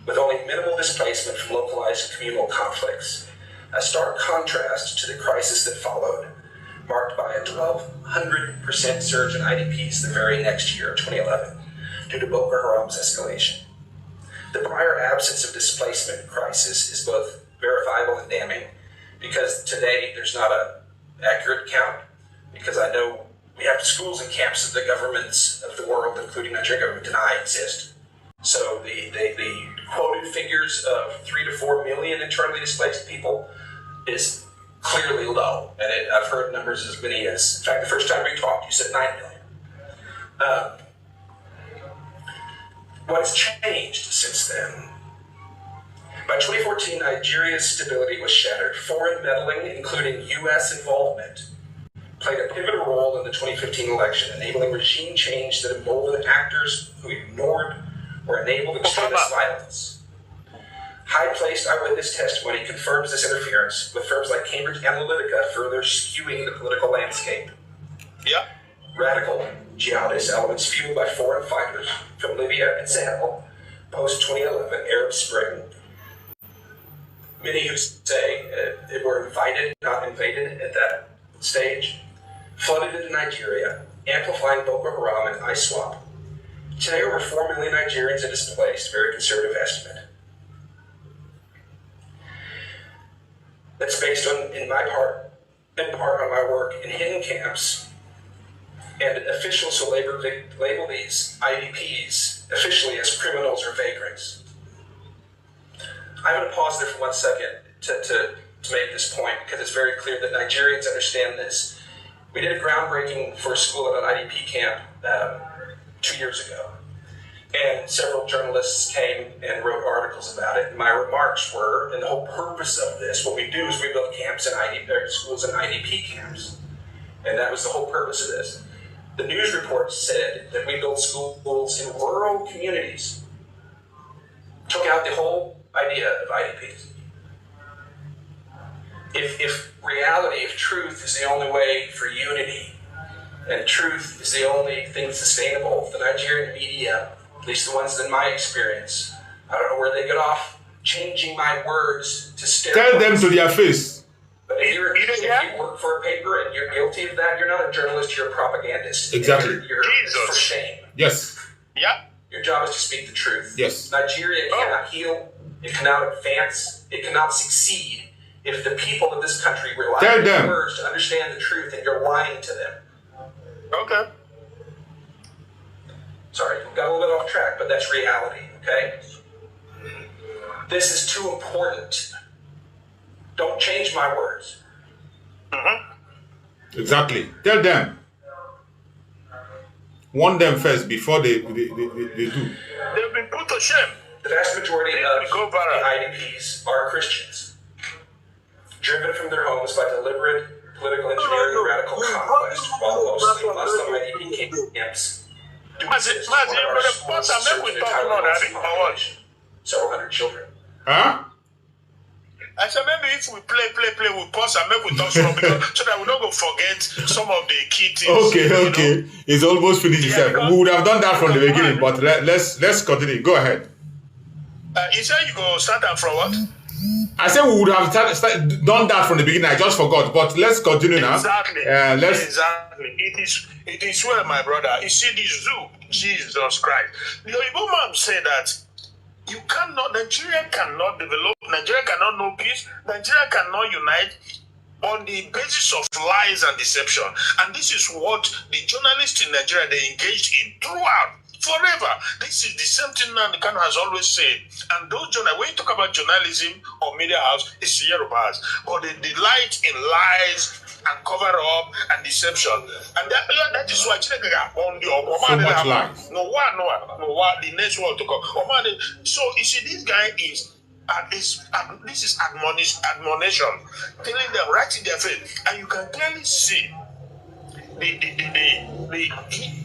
F: with only minimal displacement from localized communal conflicts. A stark contrast to the crisis that followed, marked by a 1,200% surge in IDPs the very next year, 2011, due to Boko Haram's escalation. The prior absence of displacement crisis is both verifiable and damning, because today there's not an accurate count, because I know we have schools and camps that the governments of the world, including Nigeria, deny exist. So the quoted figures of 3 to 4 million internally displaced people is clearly low, and I've heard numbers as many as, in fact, the first time we talked, you said 9 million. What's changed since then? By 2014, Nigeria's stability was shattered. Foreign meddling, including U.S. involvement, played a pivotal role in the 2015 election, enabling regime change that emboldened actors who ignored or enabled extremist violence. High-placed eyewitness testimony confirms this interference, with firms like Cambridge Analytica further skewing the political landscape.
B: Yeah.
F: Radical jihadist elements fueled by foreign fighters from Libya and Sahel, post-2011 Arab Spring, many who say they were invited, not invaded at that stage, flooded into Nigeria, amplifying Boko Haram and ISWAP. Today, over 4 million Nigerians are displaced, very conservative estimate. That's based on, in part on my work in hidden camps, and officials who label these IDPs officially as criminals or vagrants. I'm going to pause there for 1 second to make this point, because it's very clear that Nigerians understand this. We did a groundbreaking for a school at an IDP camp 2 years ago, and several journalists came and wrote articles about it. And my remarks were, and the whole purpose of this, what we do is we build camps and schools and IDP camps, and that was the whole purpose of this. The news report said that we built schools in rural communities, took out the whole idea of IDPs. If reality, if truth is the only way for unity, and truth is the only thing sustainable, the Nigerian media, at least the ones in my experience, I don't know where they get off changing my words to stereotypes.
A: Tell them to their face.
F: But if you work for a paper and you're guilty of that, you're not a journalist, you're a propagandist.
A: Exactly.
F: You're for shame.
A: Yes.
G: Yeah.
F: Your job is to speak the truth.
A: Yes.
F: Nigeria cannot heal, it cannot advance, it cannot succeed if the people of this country rely on your words to understand the truth and you're lying to them.
G: Okay.
F: Sorry, we got a little bit off track, but that's reality, okay? This is too important. Don't change my words.
A: Exactly. Tell them. Warn them first before they do.
G: They've been put to shame.
F: The vast majority of the IDPs are Christians, driven from their homes by deliberate political engineering and radical conquest, while mostly Muslim IDP camps do exist. Several hundred children.
A: Huh?
G: I said maybe if we play, we pause and make we talk slow because so that we don't go forget some of the key things.
A: Okay. It's almost finished itself. We would have done that from the beginning, but let's continue. Go ahead.
G: You said you go start that from what?
A: I said we would have done that from the beginning. I just forgot, but let's continue now.
G: Exactly.
A: Exactly.
G: It is well, my brother. You see this zoo, Jesus Christ. The Igbo man said that Nigeria cannot develop, Nigeria cannot know peace, Nigeria cannot unite on the basis of lies and deception. And this is what the journalists in Nigeria, they engaged in throughout, forever. This is the same thing Nnamdi Kanu has always said. And those journalists, when you talk about journalism or media house, it's Yorubas. But they delight in lies and cover up and deception. And that is why
A: so much lies.
G: No, the next one to come. So you see, this guy is this is admonition, telling them right in their face, and you can clearly see he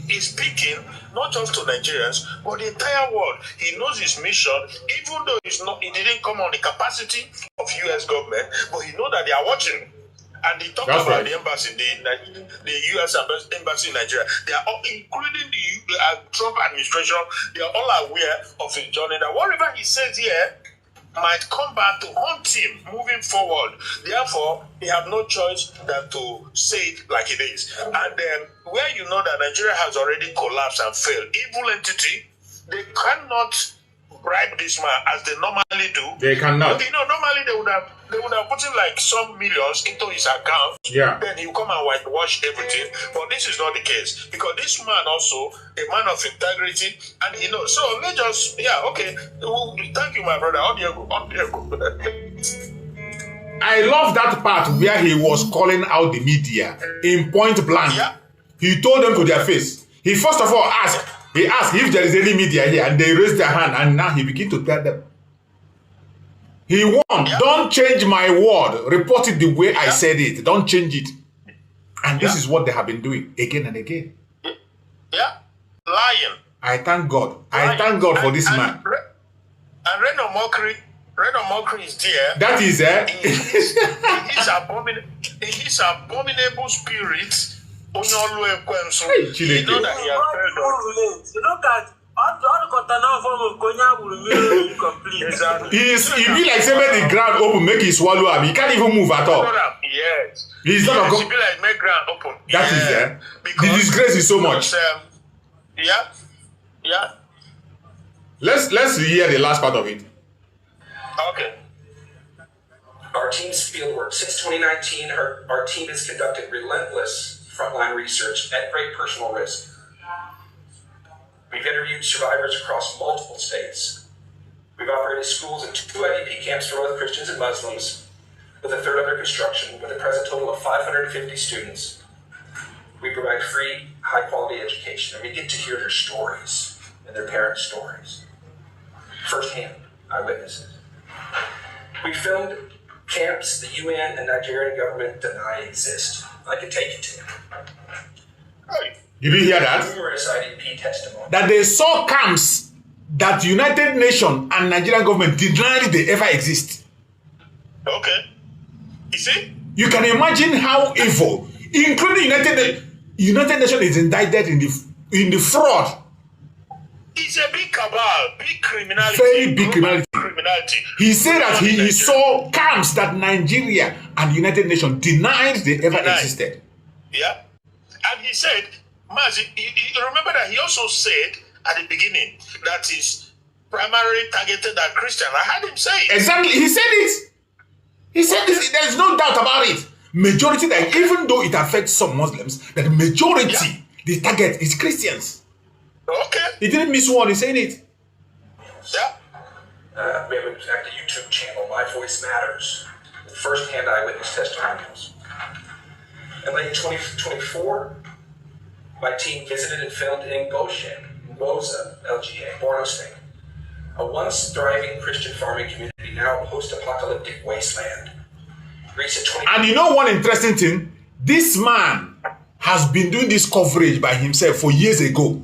G: is speaking not just to Nigerians but the entire world. He knows his mission, even though he didn't come on the capacity of US government, but he knows that they are watching. And they talk about the embassy, the US embassy in Nigeria. They are all, including the Trump administration, they are all aware of his journey. That whatever he says here might come back to haunt him moving forward. Therefore, they have no choice than to say it like it is. And where you know that Nigeria has already collapsed and failed, evil entity, they cannot bribe this man as they normally do.
A: They cannot.
G: But, normally they would have put in like some millions into his account.
A: Yeah.
G: Then he'll come and whitewash everything. But this is not the case, because this man also a man of integrity, and he knows. So let's just okay. Thank you, my brother. On go.
A: I love that part where he was calling out the media in point blank. Yeah. He told them to their face. He first of all asked if there is any media here, and they raised their hand, and now he began to tell them. He warned, don't change my word. Report it the way I said it. Don't change it. And this is what they have been doing again and again.
G: Yeah. Lying.
A: I thank God. I thank God for this man.
G: And Reno Mockery is there.
A: That is
G: his abominable spirit. You know that he has
C: look at
A: He be like say make the ground open, make he swallow him. He can't even move at all.
G: Yes.
A: He's not a
G: He be like make ground open.
A: That is the disgrace is so much.
G: Yeah.
A: Let's hear the last part of it.
G: Okay.
F: Our team's fieldwork. Since 2019, our team has conducted relentless frontline research at great personal risk. We've interviewed survivors across multiple states. We've operated schools and 2 IDP camps for both Christians and Muslims, with a 3rd under construction, with a present total of 550 students. We provide free, high-quality education, and we get to hear their stories and their parents' stories. Firsthand, eyewitnesses. We filmed camps the UN and Nigerian government deny exist. I could take you to.
A: Did you hear that?
F: Numerous IDP testimony.
A: That they saw camps that United Nations and Nigerian government denied they ever exist.
G: Okay. You see?
A: You can imagine how evil, including United Nations is indicted in the fraud.
G: It's a big cabal, big criminality.
A: Very big criminality. He said that he saw camps that Nigeria and United Nations denied they ever existed.
G: Yeah. And he said, Mazi, you remember that he also said at the beginning that is primarily targeted at Christian. I heard him say it.
A: Exactly. He said it. He said this. There's no doubt about it. Majority, that even though it affects some Muslims, that the majority, the target is Christians.
G: Okay.
A: He didn't miss one. He said it.
G: Yeah.
F: We have a YouTube channel, My Voice Matters, with first-hand eyewitness testimonials. In late 2024, my team visited and filmed in Goshen, Woza, LGA, Borno State, a once thriving Christian farming community, now a post-apocalyptic wasteland.
A: And you know one interesting thing? This man has been doing this coverage by himself for years ago.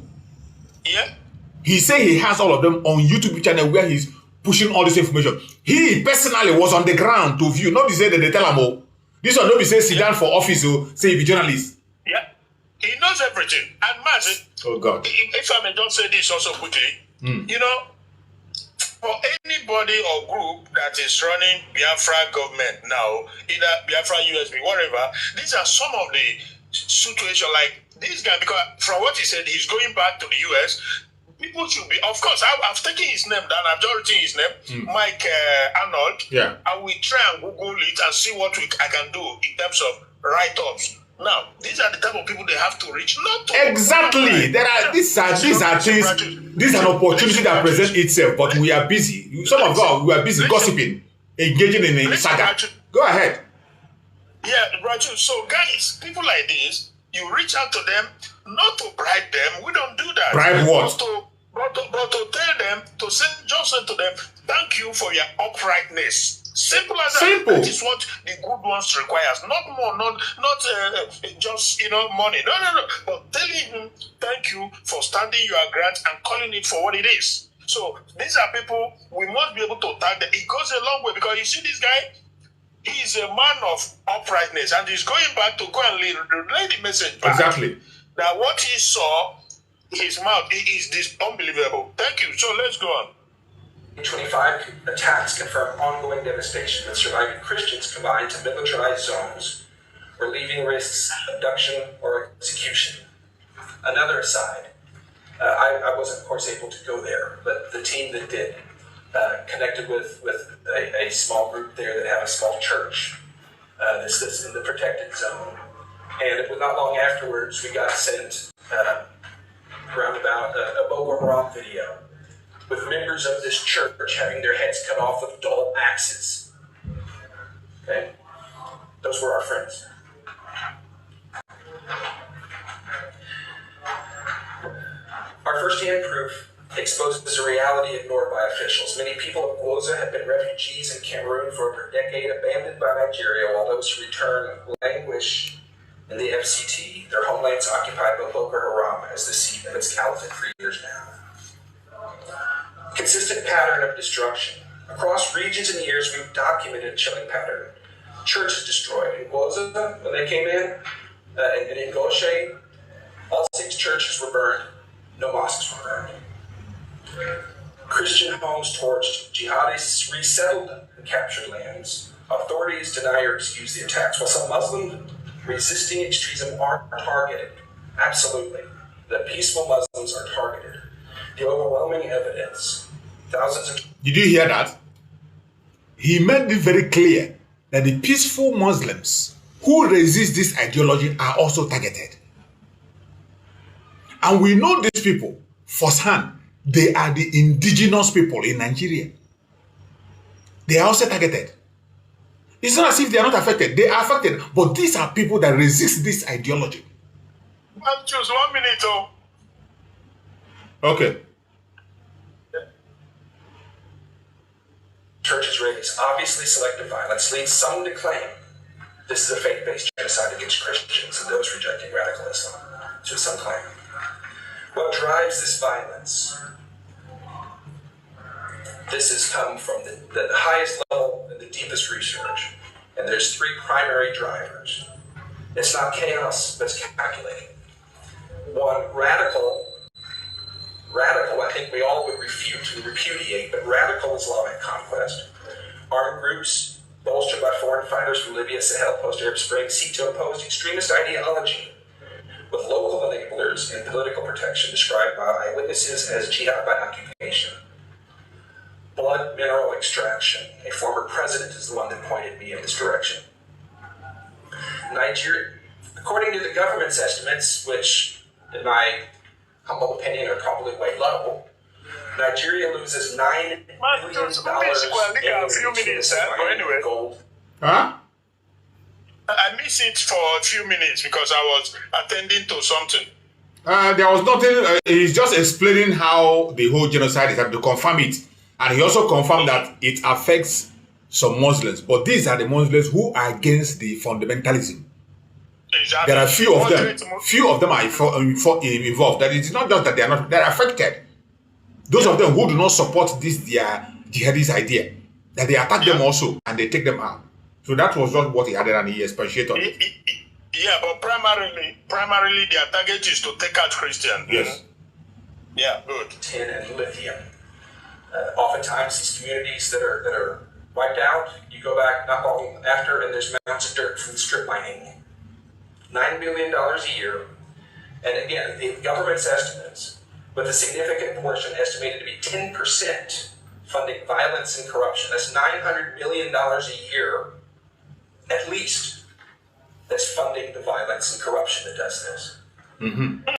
G: Yeah.
A: He said he has all of them on YouTube channel where he's pushing all this information. He personally was on the ground to view. Not be say that they tell him, oh, this one not be say sit down for office or say be journalist.
G: Yeah. He knows everything. And Mazi,
A: oh God.
G: If I may just say this also quickly, you know, for anybody or group that is running Biafra government now, either Biafra USB, whatever, these are some of the situations like this guy, because from what he said, he's going back to the US. People should be, of course, I've taken his name down, I've just written his name, Mike Arnold.
A: Yeah.
G: I will try and Google it and see what I can do in terms of write-ups. Now, these are the type of people they have to reach. Not to
A: exactly. These are things. This is an opportunity that presents itself, but we are busy. Some of us we are busy gossiping, engaging in a saga. Go ahead.
G: Yeah, Raju. So, guys, people like this, you reach out to them, not to bribe them. We don't do that.
A: Bribe what?
G: But to tell them, to send to them, thank you for your uprightness. Simple as that.
A: Simple.
G: That is what the good ones requires. Not more, not just money. No. But telling him thank you for standing your ground and calling it for what it is. So these are people we must be able to tag them. It goes a long way because you see this guy, he is a man of uprightness and he's going back to go and relay the message back.
A: Exactly.
G: That what he saw, his mouth, is this unbelievable. Thank you. So let's go on.
F: 25 attacks confirm ongoing devastation, with surviving Christians combined to militarized zones where leaving risks abduction or execution. Another aside, I wasn't, of course, able to go there, but the team that did connected with a small group there that have a small church that's in the protected zone. And it was not long afterwards we got sent around about a Bogo Haram video with members of this church having their heads cut off with dull axes. Okay? Those were our friends. Our first-hand proof exposes a reality ignored by officials. Many people of Gwoza have been refugees in Cameroon for over a decade, abandoned by Nigeria, while those who return languish in the FCT, their homelands occupied by Boko Haram as the seat of its caliphate for years now. Consistent pattern of destruction. Across regions and years, we've documented a chilling pattern. Churches destroyed. In Gwoza, when they came in, and in Goshen, all 6 churches were burned. No mosques were burned. Christian homes torched, jihadists resettled and captured lands. Authorities deny or excuse the attacks, while some Muslim resisting extremism are targeted. Absolutely. The peaceful Muslims are targeted. The overwhelming evidence, thousands of...
A: Did you hear that? He made it very clear that the peaceful Muslims who resist this ideology are also targeted. And we know these people firsthand. They are the indigenous people in Nigeria. They are also targeted. It's not as if they are not affected. They are affected. But these are people that resist this ideology.
G: I'll choose 1 minute. Oh.
A: Okay.
F: Churches raise obviously selective violence leads some to claim this is a faith-based genocide against Christians and those rejecting radical Islam. So some claim. What drives this violence? This has come from the highest level and the deepest research. And there's 3 primary drivers. It's not chaos, but it's calculated. 1, radical, I think we all would refute and repudiate, but radical Islamic conquest. Armed groups, bolstered by foreign fighters from Libya, Sahel, post-Arab Spring, seek to impose extremist ideology with local enablers and political protection described by eyewitnesses as jihad by occupation. Blood mineral extraction. A former president is the one that pointed me in this direction. Nigeria, according to the government's estimates, which in my humble opinion are probably way low, Nigeria loses $9 billion gold.
A: Huh?
G: I missed it for a few minutes because I was attending to something.
A: There was nothing. He's just explaining how the whole genocide is happening to confirm it. And he also confirmed that it affects some Muslims. But these are the Muslims who are against the fundamentalism.
G: Exactly.
A: There are few of them are involved. That it's not just that they're affected. Those of them who do not support this their jihadist idea, that they attack them also and they take them out. So that was just what he added, and he expatiated on it.
G: Yeah, but primarily their target is to take out Christians.
A: Yes.
G: Yeah, good.
F: Tin and lithium. Oftentimes, these communities that are wiped out, you go back not long after, and there's mounds of dirt from the strip mining. $9 billion a year, and again, the government's estimates, with a significant portion estimated to be 10% funding violence and corruption. That's $900 million a year, at least, that's funding the violence and corruption that does this.